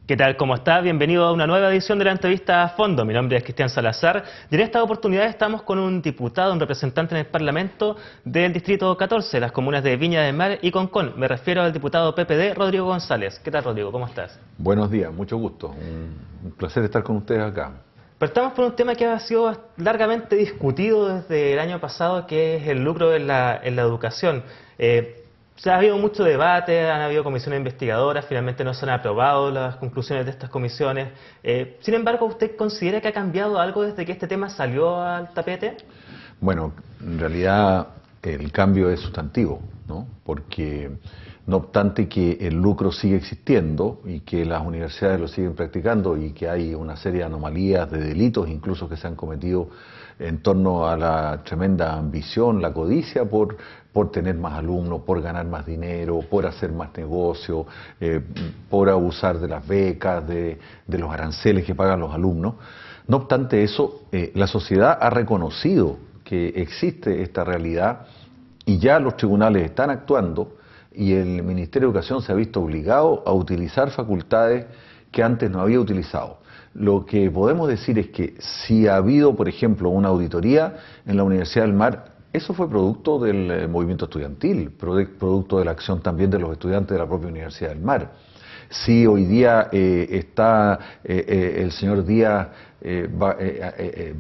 ¿Qué tal? ¿Cómo está? Bienvenido a una nueva edición de la entrevista a fondo. Mi nombre es Cristian Salazar y en esta oportunidad estamos con un diputado, un representante en el Parlamento del Distrito 14, las comunas de Viña del Mar y Concón. Me refiero al diputado PPD, Rodrigo González. ¿Qué tal, Rodrigo? ¿Cómo estás? Buenos días, mucho gusto. Un placer estar con ustedes acá. Partamos por un tema que ha sido largamente discutido desde el año pasado, que es el lucro en la educación. Ha habido mucho debate, han habido comisiones investigadoras, finalmente no se han aprobado las conclusiones de estas comisiones. Sin embargo, ¿usted considera que ha cambiado algo desde que este tema salió al tapete? Bueno, en realidad el cambio es sustantivo, ¿no? Porque no obstante que el lucro sigue existiendo y que las universidades lo siguen practicando y que hay una serie de anomalías, de delitos incluso que se han cometido en torno a la tremenda ambición, la codicia por tener más alumnos, por ganar más dinero, por hacer más negocio, por abusar de las becas, de los aranceles que pagan los alumnos. No obstante eso, la sociedad ha reconocido que existe esta realidad y ya los tribunales están actuando y el Ministerio de Educación se ha visto obligado a utilizar facultades que antes no había utilizado. Lo que podemos decir es que si ha habido, por ejemplo, una auditoría en la Universidad del Mar, eso fue producto del movimiento estudiantil, producto de la acción también de los estudiantes de la propia Universidad del Mar. Si hoy día está el señor Díaz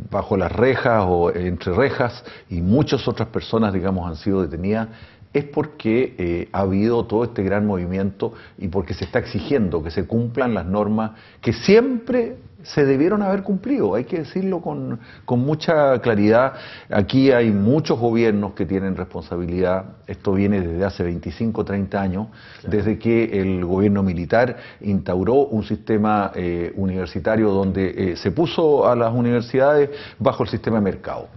bajo las rejas o entre rejas y muchas otras personas, digamos, han sido detenidas, es porque ha habido todo este gran movimiento y porque se está exigiendo que se cumplan las normas que siempre se debieron haber cumplido, hay que decirlo con mucha claridad. Aquí hay muchos gobiernos que tienen responsabilidad, esto viene desde hace 25, 30 años, claro, desde que el gobierno militar instauró un sistema universitario donde se puso a las universidades bajo el sistema de mercado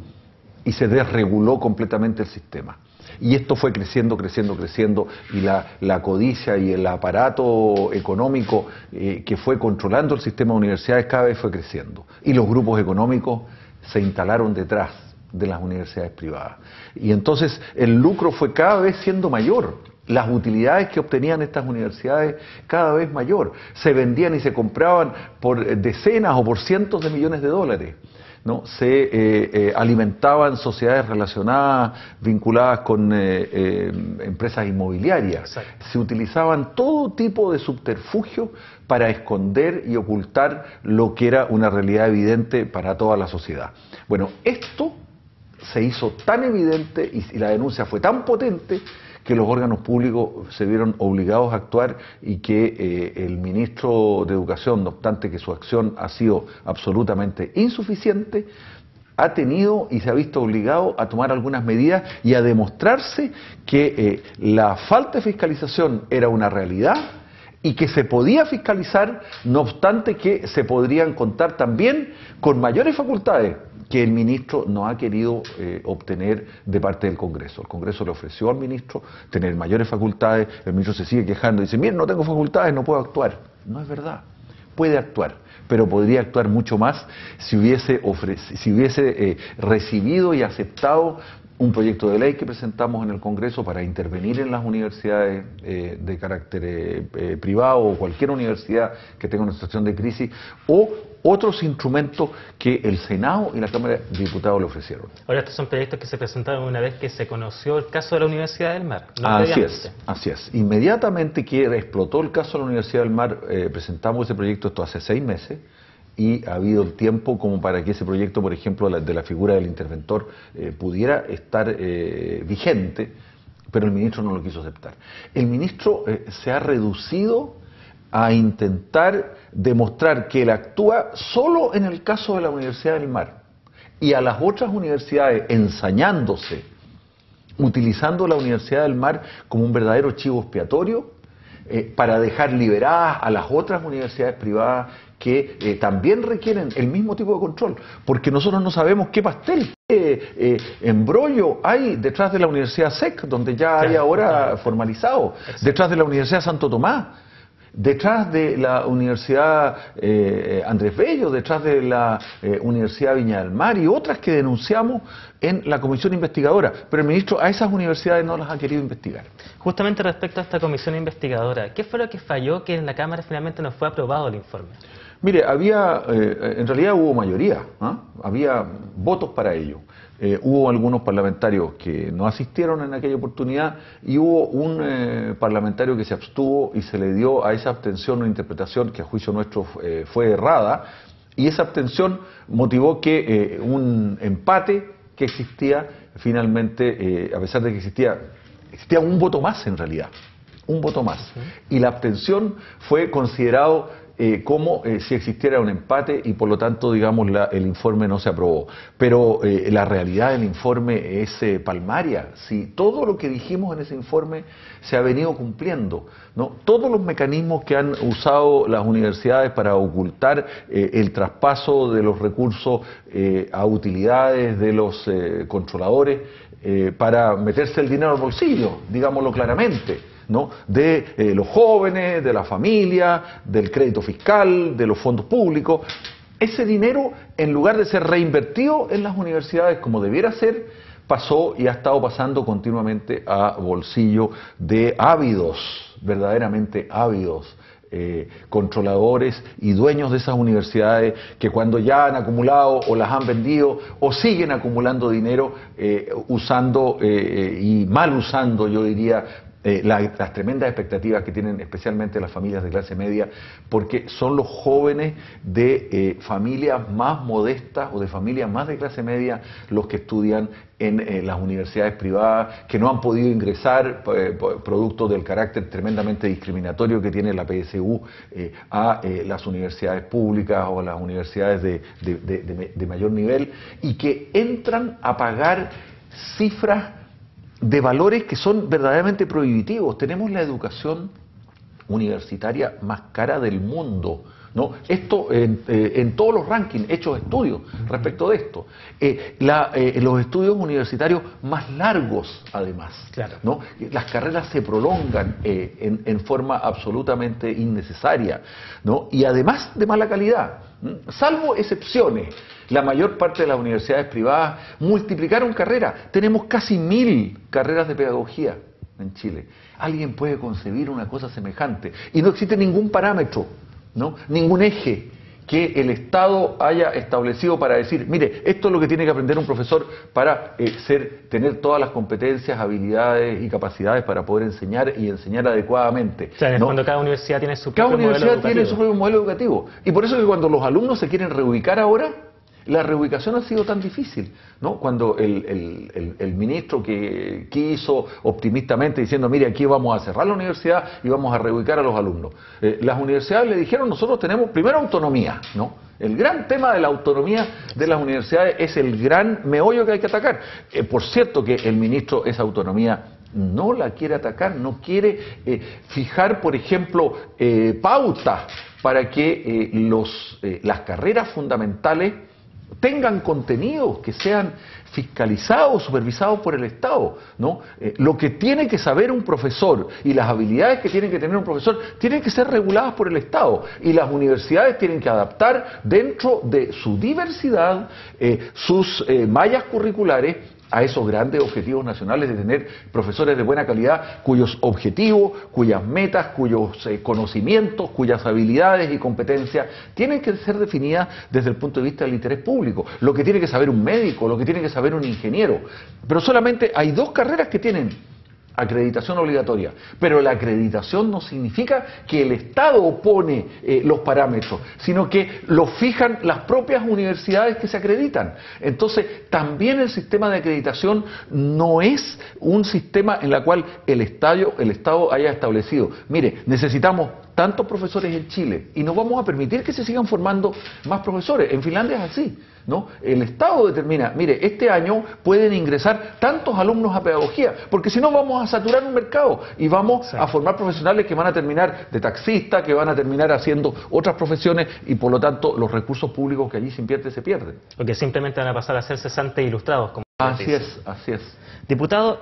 y se desreguló completamente el sistema. Y esto fue creciendo, creciendo, creciendo, y la codicia y el aparato económico que fue controlando el sistema de universidades cada vez fue creciendo. Y los grupos económicos se instalaron detrás de las universidades privadas. Y entonces el lucro fue cada vez siendo mayor. Las utilidades que obtenían estas universidades cada vez mayor. Se vendían y se compraban por decenas o por cientos de millones de dólares. ¿No? Se alimentaban sociedades relacionadas, vinculadas con empresas inmobiliarias. Exacto. Se utilizaban todo tipo de subterfugios para esconder y ocultar lo que era una realidad evidente para toda la sociedad. Bueno, esto se hizo tan evidente y la denuncia fue tan potente que los órganos públicos se vieron obligados a actuar y que el ministro de Educación, no obstante que su acción ha sido absolutamente insuficiente, ha tenido y se ha visto obligado a tomar algunas medidas y a demostrarse que la falta de fiscalización era una realidad y que se podía fiscalizar, no obstante que se podrían contar también con mayores facultades que el ministro no ha querido obtener de parte del Congreso. El Congreso le ofreció al ministro tener mayores facultades, el ministro se sigue quejando y dice, miren, no tengo facultades, no puedo actuar. No es verdad, puede actuar, pero podría actuar mucho más si hubiese recibido y aceptado un proyecto de ley que presentamos en el Congreso para intervenir en las universidades de carácter privado o cualquier universidad que tenga una situación de crisis o otros instrumentos que el Senado y la Cámara de Diputados le ofrecieron. Ahora, estos son proyectos que se presentaron una vez que se conoció el caso de la Universidad del Mar. ¿No? Así es. Inmediatamente que explotó el caso de la Universidad del Mar, presentamos ese proyecto, esto hace 6 meses, y ha habido el tiempo como para que ese proyecto, por ejemplo, de la figura del interventor, pudiera estar vigente, pero el ministro no lo quiso aceptar. El ministro se ha reducido a intentar demostrar que él actúa solo en el caso de la Universidad del Mar y a las otras universidades ensañándose, utilizando la Universidad del Mar como un verdadero chivo expiatorio para dejar liberadas a las otras universidades privadas que también requieren el mismo tipo de control, porque nosotros no sabemos qué pastel, embrollo hay detrás de la Universidad SEC, donde ya hay ahora formalizado, detrás de la Universidad Santo Tomás. detrás de la Universidad Andrés Bello, detrás de la Universidad Viña del Mar y otras que denunciamos en la comisión investigadora, pero el ministro a esas universidades no las ha querido investigar. Justamente respecto a esta comisión investigadora, ¿qué fue lo que falló que en la Cámara finalmente no fue aprobado el informe? Mire, en realidad hubo mayoría, había votos para ello. Hubo algunos parlamentarios que no asistieron en aquella oportunidad y hubo un parlamentario que se abstuvo y se le dio a esa abstención una interpretación que a juicio nuestro fue errada, y esa abstención motivó que un empate que existía finalmente, a pesar de que existía un voto más en realidad, un voto más, y la abstención fue considerado como si existiera un empate y por lo tanto, digamos, el informe no se aprobó. Pero la realidad del informe es palmaria. Si todo lo que dijimos en ese informe se ha venido cumpliendo, ¿no? Todos los mecanismos que han usado las universidades para ocultar el traspaso de los recursos a utilidades de los controladores para meterse el dinero al bolsillo, digámoslo claramente, ¿no? De los jóvenes, de la familia, del crédito fiscal, de los fondos públicos. Ese dinero, en lugar de ser reinvertido en las universidades como debiera ser, pasó y ha estado pasando continuamente a bolsillo de ávidos, verdaderamente ávidos, controladores y dueños de esas universidades que cuando ya han acumulado o las han vendido o siguen acumulando dinero usando y mal usando, yo diría, las tremendas expectativas que tienen especialmente las familias de clase media, porque son los jóvenes de familias más modestas o de familias más de clase media los que estudian en las universidades privadas, que no han podido ingresar producto del carácter tremendamente discriminatorio que tiene la PSU a las universidades públicas o a las universidades de mayor nivel, y que entran a pagar cifras de valores que son verdaderamente prohibitivos. Tenemos la educación universitaria más cara del mundo, ¿no? Esto en todos los rankings, hechos estudios respecto de esto. Los estudios universitarios más largos, además, claro, ¿no? Las carreras se prolongan en forma absolutamente innecesaria, ¿no? Y además de mala calidad, salvo excepciones. La mayor parte de las universidades privadas multiplicaron carreras. Tenemos casi 1000 carreras de pedagogía en Chile. ¿Alguien puede concebir una cosa semejante? Y no existe ningún parámetro, ¿no? Ningún eje que el Estado haya establecido para decir, mire, esto es lo que tiene que aprender un profesor para tener todas las competencias, habilidades y capacidades para poder enseñar y enseñar adecuadamente. O sea, en el fondo cada universidad tiene su propio modelo educativo. Cada universidad tiene su propio modelo educativo. Y por eso que cuando los alumnos se quieren reubicar ahora, la reubicación ha sido tan difícil, ¿no? Cuando el ministro que quiso optimistamente diciendo, mire, aquí vamos a cerrar la universidad y vamos a reubicar a los alumnos. Las universidades le dijeron, nosotros tenemos primero autonomía, ¿no? El gran tema de la autonomía de las universidades es el gran meollo que hay que atacar. Por cierto que el ministro esa autonomía no la quiere atacar, no quiere fijar, por ejemplo, pautas para que las carreras fundamentales tengan contenidos que sean fiscalizados, supervisados por el Estado, ¿no? Lo que tiene que saber un profesor y las habilidades que tiene que tener un profesor tienen que ser reguladas por el Estado, y las universidades tienen que adaptar dentro de su diversidad sus mallas curriculares a esos grandes objetivos nacionales de tener profesores de buena calidad cuyos objetivos, cuyas metas, cuyos conocimientos, cuyas habilidades y competencias tienen que ser definidas desde el punto de vista del interés público. Lo que tiene que saber un médico, lo que tiene que saber un ingeniero. Pero solamente hay 2 carreras que tienen acreditación obligatoria, pero la acreditación no significa que el Estado pone los parámetros, sino que los fijan las propias universidades que se acreditan. Entonces, también el sistema de acreditación no es un sistema en el cual el Estado haya establecido, mire, necesitamos tantos profesores en Chile y no vamos a permitir que se sigan formando más profesores. En Finlandia es así, ¿no? El Estado determina, mire, este año pueden ingresar tantos alumnos a pedagogía, porque si no vamos a saturar un mercado y vamos a formar profesionales que van a terminar de taxista, que van a terminar haciendo otras profesiones, y por lo tanto los recursos públicos que allí se invierten se pierden. Porque simplemente van a pasar a ser cesantes ilustrados, como así es, así es. Diputado,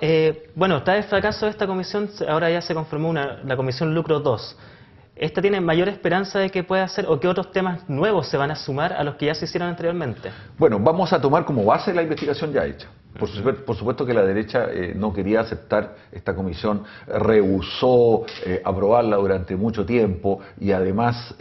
bueno, tras el fracaso de esta comisión, ahora ya se conformó la comisión Lucro 2. ¿esta tiene mayor esperanza de que pueda ser o que otros temas nuevos se van a sumar a los que ya se hicieron anteriormente? Bueno, vamos a tomar como base la investigación ya hecha. Por supuesto que la derecha no quería aceptar esta comisión, rehusó aprobarla durante mucho tiempo y además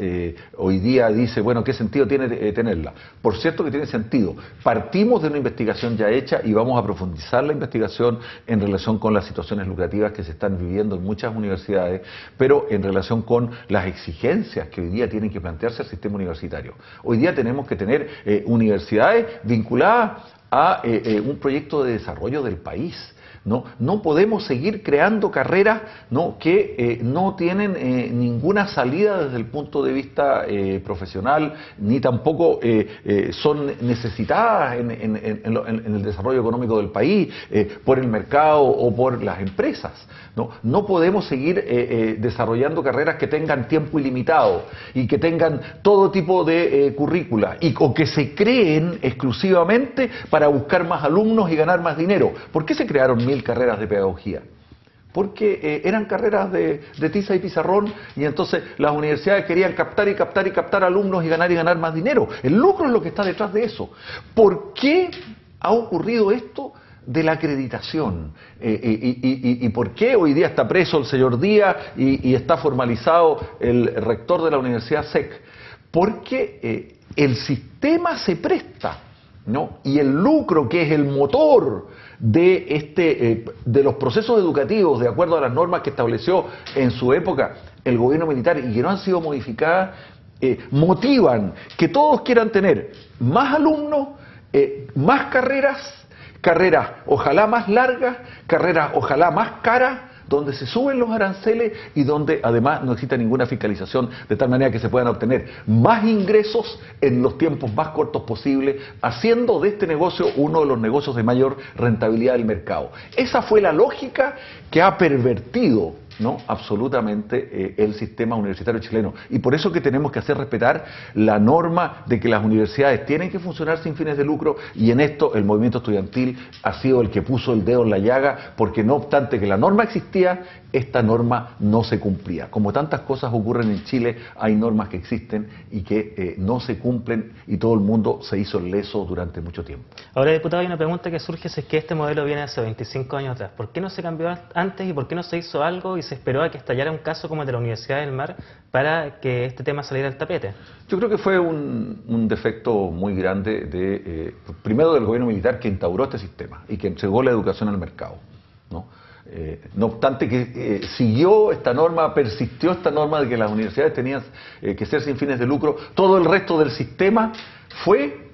hoy día dice, bueno, ¿qué sentido tiene tenerla? Por cierto que tiene sentido. Partimos de una investigación ya hecha y vamos a profundizar la investigación en relación con las situaciones lucrativas que se están viviendo en muchas universidades, pero en relación con las exigencias que hoy día tienen que plantearse al sistema universitario. Hoy día tenemos que tener universidades vinculadas a un proyecto de desarrollo del país. No podemos seguir creando carreras que no tienen ninguna salida desde el punto de vista profesional, ni tampoco son necesitadas en el desarrollo económico del país, por el mercado o por las empresas. No podemos seguir desarrollando carreras que tengan tiempo ilimitado y que tengan todo tipo de currícula o que se creen exclusivamente para buscar más alumnos y ganar más dinero. ¿Por qué se crearon 1000 carreras de pedagogía? Porque eran carreras de tiza y pizarrón y entonces las universidades querían captar y captar y captar alumnos y ganar más dinero. El lucro es lo que está detrás de eso. ¿Por qué ha ocurrido esto de la acreditación? ¿Y por qué hoy día está preso el señor Díaz y está formalizado el rector de la Universidad SEC? Porque el sistema se presta, y el lucro, que es el motor de los procesos educativos, de acuerdo a las normas que estableció en su época el gobierno militar y que no han sido modificadas, motivan que todos quieran tener más alumnos, más carreras ojalá más largas, carreras ojalá más caras, donde se suben los aranceles y donde además no exista ninguna fiscalización, de tal manera que se puedan obtener más ingresos en los tiempos más cortos posibles, haciendo de este negocio uno de los negocios de mayor rentabilidad del mercado. Esa fue la lógica que ha pervertido absolutamente el sistema universitario chileno. Y por eso que tenemos que hacer respetar la norma de que las universidades tienen que funcionar sin fines de lucro, y en esto el movimiento estudiantil ha sido el que puso el dedo en la llaga, porque no obstante que la norma existía, esta norma no se cumplía. Como tantas cosas ocurren en Chile, hay normas que existen y que no se cumplen, y todo el mundo se hizo leso durante mucho tiempo. Ahora, diputado, hay una pregunta que surge, si es que este modelo viene hace 25 años atrás. ¿Por qué no se cambió antes y por qué no se hizo algo y se esperó a que estallara un caso como el de la Universidad del Mar para que este tema saliera al tapete? Yo creo que fue un defecto muy grande primero del gobierno militar, que instauró este sistema y que entregó la educación al mercado. No obstante que siguió esta norma, persistió esta norma de que las universidades tenían que ser sin fines de lucro, todo el resto del sistema fue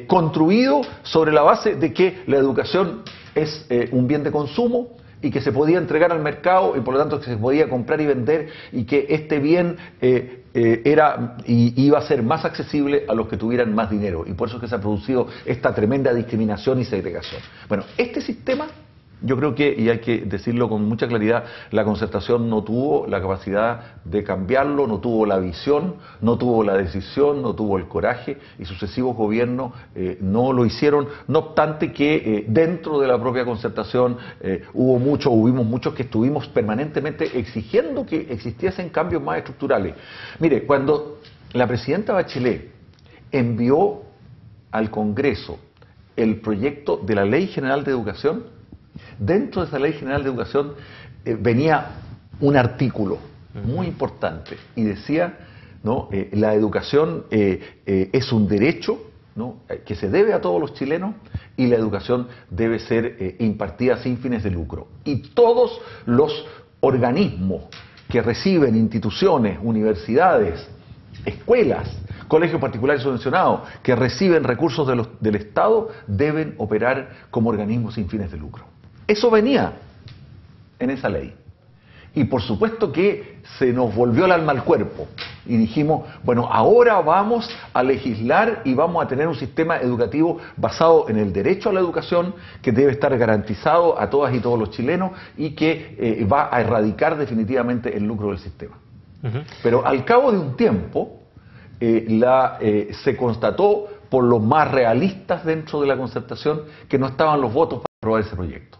construido sobre la base de que la educación es un bien de consumo y que se podía entregar al mercado y por lo tanto que se podía comprar y vender, y que este bien iba a ser más accesible a los que tuvieran más dinero, y por eso es que se ha producido esta tremenda discriminación y segregación. Bueno, este sistema, yo creo que, y hay que decirlo con mucha claridad, la Concertación no tuvo la capacidad de cambiarlo, no tuvo la visión, no tuvo la decisión, no tuvo el coraje, y sucesivos gobiernos no lo hicieron, no obstante que dentro de la propia Concertación hubimos muchos que estuvimos permanentemente exigiendo que existiesen cambios más estructurales. Mire, cuando la presidenta Bachelet envió al Congreso el proyecto de la Ley General de Educación, dentro de esa Ley General de Educación venía un artículo muy importante y decía, la educación es un derecho que se debe a todos los chilenos, y la educación debe ser impartida sin fines de lucro. Y todos los organismos que reciben, instituciones, universidades, escuelas, colegios particulares subvencionados, que reciben recursos del Estado, deben operar como organismos sin fines de lucro. Eso venía en esa ley. Y por supuesto que se nos volvió el alma al cuerpo y dijimos, bueno, ahora vamos a legislar y vamos a tener un sistema educativo basado en el derecho a la educación, que debe estar garantizado a todas y todos los chilenos, y que va a erradicar definitivamente el lucro del sistema. Pero al cabo de un tiempo se constató por los más realistas dentro de la Concertación que no estaban los votos para aprobar ese proyecto.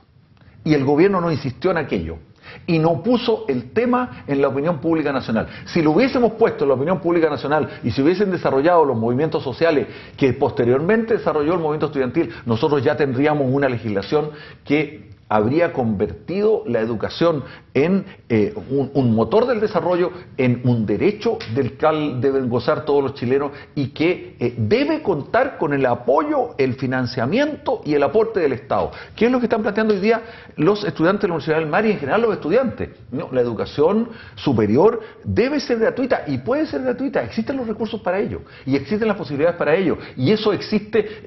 Y el gobierno no insistió en aquello. y no puso el tema en la opinión pública nacional. Si lo hubiésemos puesto en la opinión pública nacional y se hubiesen desarrollado los movimientos sociales que posteriormente desarrolló el movimiento estudiantil, nosotros ya tendríamos una legislación que habría convertido la educación en un motor del desarrollo, en un derecho del cual deben gozar todos los chilenos y que debe contar con el apoyo, el financiamiento y el aporte del Estado. ¿Qué es lo que están planteando hoy día los estudiantes de la Universidad del Mar y en general los estudiantes? No, la educación superior debe ser gratuita y puede ser gratuita, existen los recursos para ello y existen las posibilidades para ello y eso existe,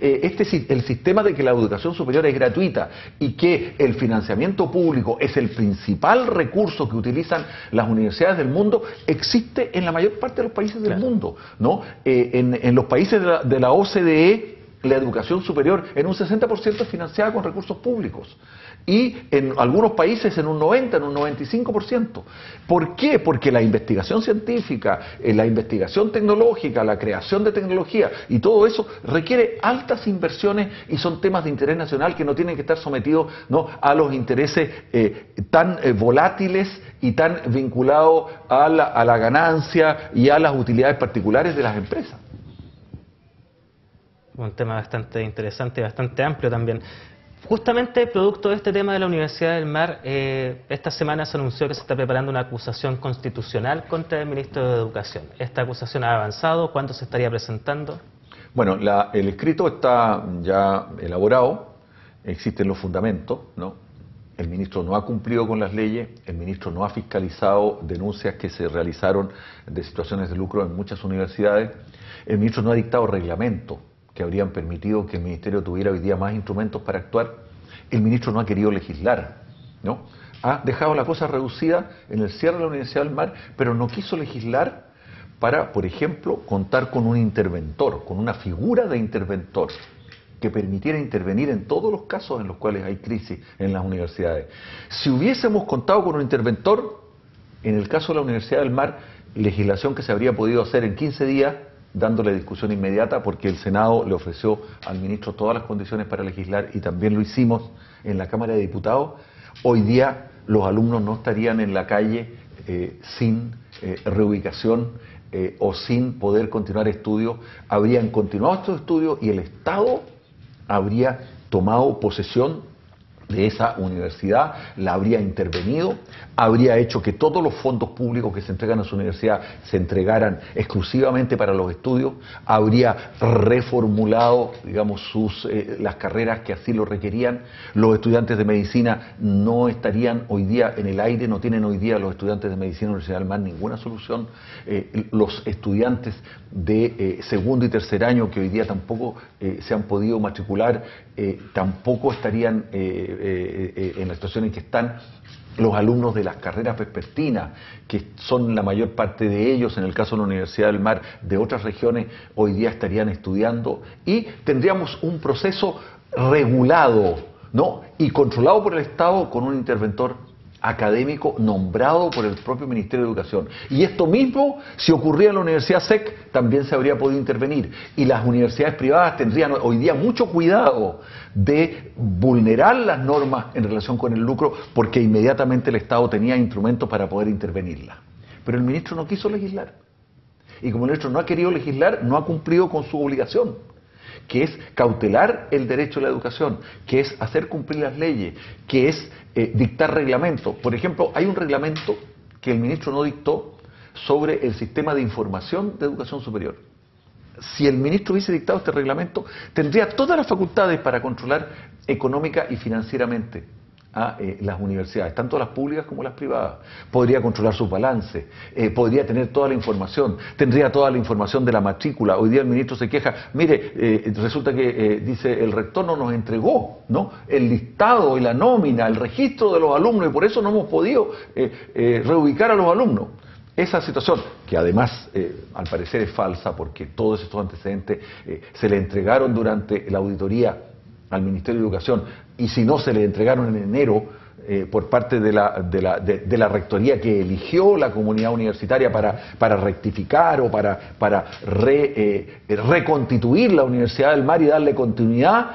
el sistema de que la educación superior es gratuita y que el financiamiento público es el principal recurso que utilizan las universidades del mundo, existe en la mayor parte de los países del mundo, ¿no? En los países de la OCDE, la educación superior en un 60% es financiada con recursos públicos y en algunos países en un 90, en un 95%. ¿Por qué? Porque la investigación científica, la investigación tecnológica, la creación de tecnología y todo eso requiere altas inversiones y son temas de interés nacional que no tienen que estar sometidos, ¿no?, a los intereses tan volátiles y tan vinculados a la ganancia y a las utilidades particulares de las empresas. Un tema bastante interesante y bastante amplio también. Justamente producto de este tema de la Universidad del Mar, esta semana se anunció que se está preparando una acusación constitucional contra el ministro de Educación. ¿Esta acusación ha avanzado? ¿Cuándo se estaría presentando? Bueno, el escrito está ya elaborado, existen los fundamentos, ¿no? El ministro no ha cumplido con las leyes, el ministro no ha fiscalizado denuncias que se realizaron de situaciones de lucro en muchas universidades, el ministro no ha dictado reglamentos que habrían permitido que el Ministerio tuviera hoy día más instrumentos para actuar. El ministro no ha querido legislar, ¿no? Ha dejado la cosa reducida en el cierre de la Universidad del Mar, pero no quiso legislar para, por ejemplo, contar con un interventor, con una figura de interventor que permitiera intervenir en todos los casos en los cuales hay crisis en las universidades. Si hubiésemos contado con un interventor, en el caso de la Universidad del Mar, legislación que se habría podido hacer en 15 días, dándole discusión inmediata, porque el Senado le ofreció al ministro todas las condiciones para legislar y también lo hicimos en la Cámara de Diputados. Hoy día los alumnos no estarían en la calle sin reubicación o sin poder continuar estudios, habrían continuado estos estudios y el Estado habría tomado posesión de esa universidad, la habría intervenido, habría hecho que todos los fondos públicos que se entregan a su universidad se entregaran exclusivamente para los estudios, habría reformulado, digamos, las carreras que así lo requerían. Los estudiantes de medicina no estarían hoy día en el aire, no tienen hoy día los estudiantes de medicina en la Universidad del Mar ninguna solución. Los estudiantes de segundo y tercer año que hoy día tampoco se han podido matricular, tampoco estarían en la situación en que están los alumnos de las carreras vespertinas, que son la mayor parte de ellos, en el caso de la Universidad del Mar, de otras regiones, hoy día estarían estudiando y tendríamos un proceso regulado, ¿no?, y controlado por el Estado con un interventor académico nombrado por el propio Ministerio de Educación. Y esto mismo, si ocurría en la Universidad SEC, también se habría podido intervenir. Y las universidades privadas tendrían hoy día mucho cuidado de vulnerar las normas en relación con el lucro, porque inmediatamente el Estado tenía instrumentos para poder intervenirlas. Pero el ministro no quiso legislar. Y como el ministro no ha querido legislar, no ha cumplido con su obligación, que es cautelar el derecho a la educación, que es hacer cumplir las leyes, que es dictar reglamentos. Por ejemplo, hay un reglamento que el ministro no dictó sobre el sistema de información de educación superior. Si el ministro hubiese dictado este reglamento, tendría todas las facultades para controlar económica y financieramente a las universidades, tanto las públicas como las privadas. Podría controlar sus balances, podría tener toda la información, tendría toda la información de la matrícula. Hoy día el ministro se queja, mire, resulta que dice el rector no nos entregó, ¿no?, el listado y la nómina, el registro de los alumnos y por eso no hemos podido reubicar a los alumnos. Esa situación, que además al parecer es falsa porque todos estos antecedentes se le entregaron durante la auditoría al Ministerio de Educación, y si no se le entregaron en enero por parte de la rectoría que eligió la comunidad universitaria para rectificar o para reconstituir la Universidad del Mar y darle continuidad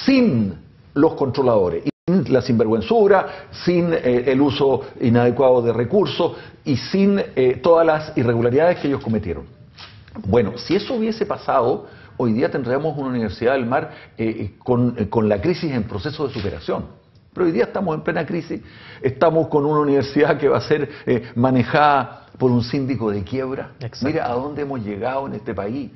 sin los controladores. la sinvergüenzura, sin el uso inadecuado de recursos y sin todas las irregularidades que ellos cometieron. Bueno, si eso hubiese pasado, hoy día tendríamos una Universidad del Mar con la crisis en proceso de superación. Pero hoy día estamos en plena crisis, estamos con una universidad que va a ser manejada por un síndico de quiebra. Exacto. Mira a dónde hemos llegado en este país,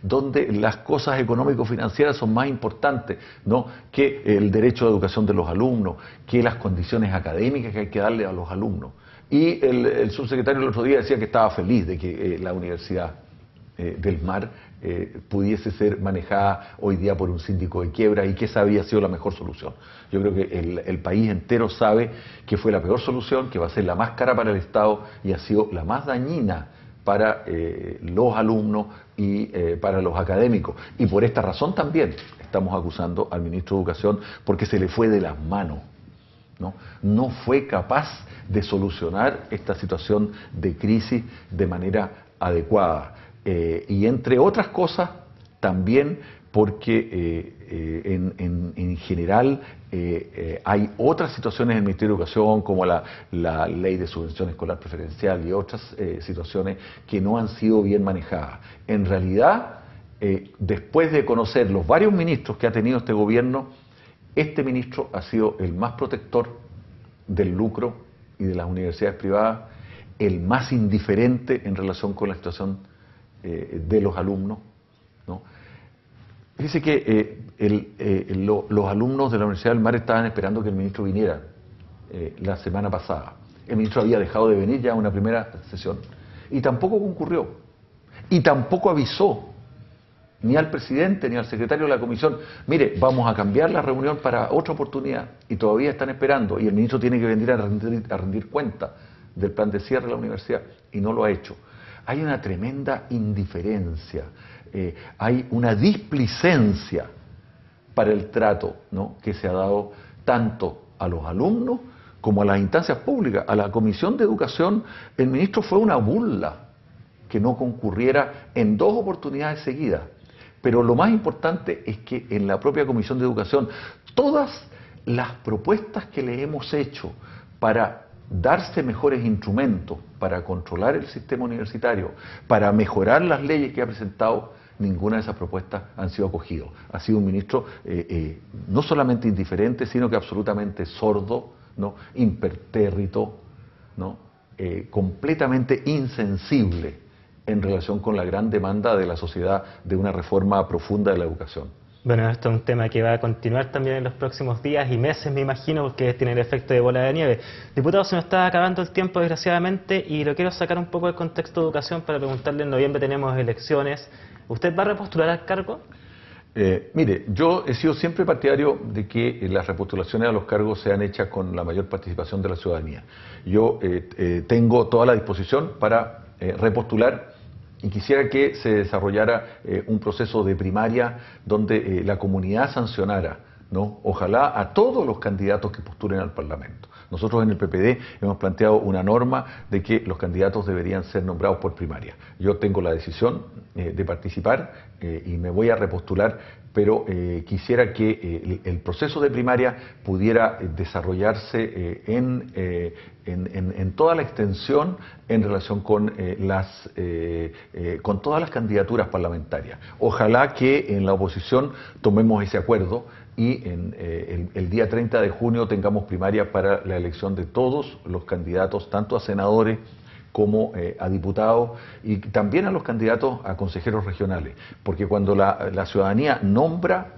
donde las cosas económico-financieras son más importantes, ¿no?, que el derecho a educación de los alumnos, que las condiciones académicas que hay que darle a los alumnos. Y el subsecretario el otro día decía que estaba feliz de que la Universidad del Mar pudiese ser manejada hoy día por un síndico de quiebra y que esa había sido la mejor solución. Yo creo que el país entero sabe que fue la peor solución, que va a ser la más cara para el Estado y ha sido la más dañina para los alumnos y para los académicos. Y por esta razón también estamos acusando al ministro de Educación, porque se le fue de las manos, ¿no? No fue capaz de solucionar esta situación de crisis de manera adecuada. Y entre otras cosas, también porque en general hay otras situaciones en el Ministerio de Educación, como la ley de subvención escolar preferencial y otras situaciones que no han sido bien manejadas. En realidad, después de conocer los varios ministros que ha tenido este gobierno, este ministro ha sido el más protector del lucro y de las universidades privadas, el más indiferente en relación con la situación de los alumnos, ¿no? Fíjese que los alumnos de la Universidad del Mar estaban esperando que el ministro viniera la semana pasada. El ministro había dejado de venir ya a una primera sesión y tampoco concurrió. Y tampoco avisó ni al presidente ni al secretario de la comisión: mire, vamos a cambiar la reunión para otra oportunidad, y todavía están esperando, y el ministro tiene que venir a rendir cuenta del plan de cierre de la universidad, y no lo ha hecho. Hay una tremenda indiferencia, hay una displicencia para el trato, ¿no?, que se ha dado tanto a los alumnos como a las instancias públicas. A la Comisión de Educación, el ministro fue una burla que no concurriera en 2 oportunidades seguidas. Pero lo más importante es que en la propia Comisión de Educación, todas las propuestas que le hemos hecho para darse mejores instrumentos para controlar el sistema universitario, para mejorar las leyes que ha presentado, ninguna de esas propuestas han sido acogidas. Ha sido un ministro no solamente indiferente, sino que absolutamente sordo, ¿no?, impertérrito, ¿no?, completamente insensible en relación con la gran demanda de la sociedad de una reforma profunda de la educación. Bueno, esto es un tema que va a continuar también en los próximos días y meses, me imagino, porque tiene el efecto de bola de nieve. Diputado, se nos está acabando el tiempo, desgraciadamente, y lo quiero sacar un poco del contexto de educación para preguntarle: en noviembre tenemos elecciones. ¿Usted va a repostular al cargo? Mire, yo he sido siempre partidario de que las repostulaciones a los cargos sean hechas con la mayor participación de la ciudadanía. Yo tengo toda la disposición para repostular, y quisiera que se desarrollara un proceso de primaria donde la comunidad sancionara, ¿no?, ojalá a todos los candidatos que postulen al Parlamento. Nosotros en el PPD hemos planteado una norma de que los candidatos deberían ser nombrados por primaria. Yo tengo la decisión de participar y me voy a repostular, pero quisiera que el proceso de primaria pudiera desarrollarse en toda la extensión en relación con todas las candidaturas parlamentarias. Ojalá que en la oposición tomemos ese acuerdo y el día 30 de junio tengamos primaria para la elección de todos los candidatos, tanto a senadores como a diputados, y también a los candidatos a consejeros regionales, porque cuando la ciudadanía nombra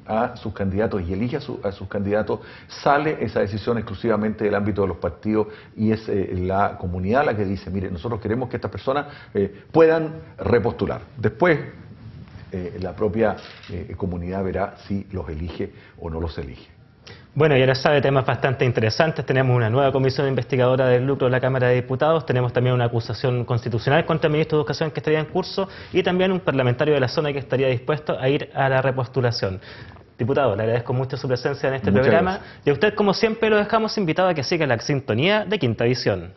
a sus candidatos y elige a sus candidatos, sale esa decisión exclusivamente del ámbito de los partidos, y es la comunidad la que dice: mire, nosotros queremos que estas personas puedan repostular. Después la propia comunidad verá si los elige o no los elige. Bueno, ya lo sabe, temas bastante interesantes. Tenemos una nueva comisión investigadora del lucro de la Cámara de Diputados, tenemos también una acusación constitucional contra el ministro de Educación que estaría en curso, y también un parlamentario de la zona que estaría dispuesto a ir a la repostulación. Diputado, le agradezco mucho su presencia en este programa. Gracias. Y a usted, como siempre, lo dejamos invitado a que siga la sintonía de Quinta Visión.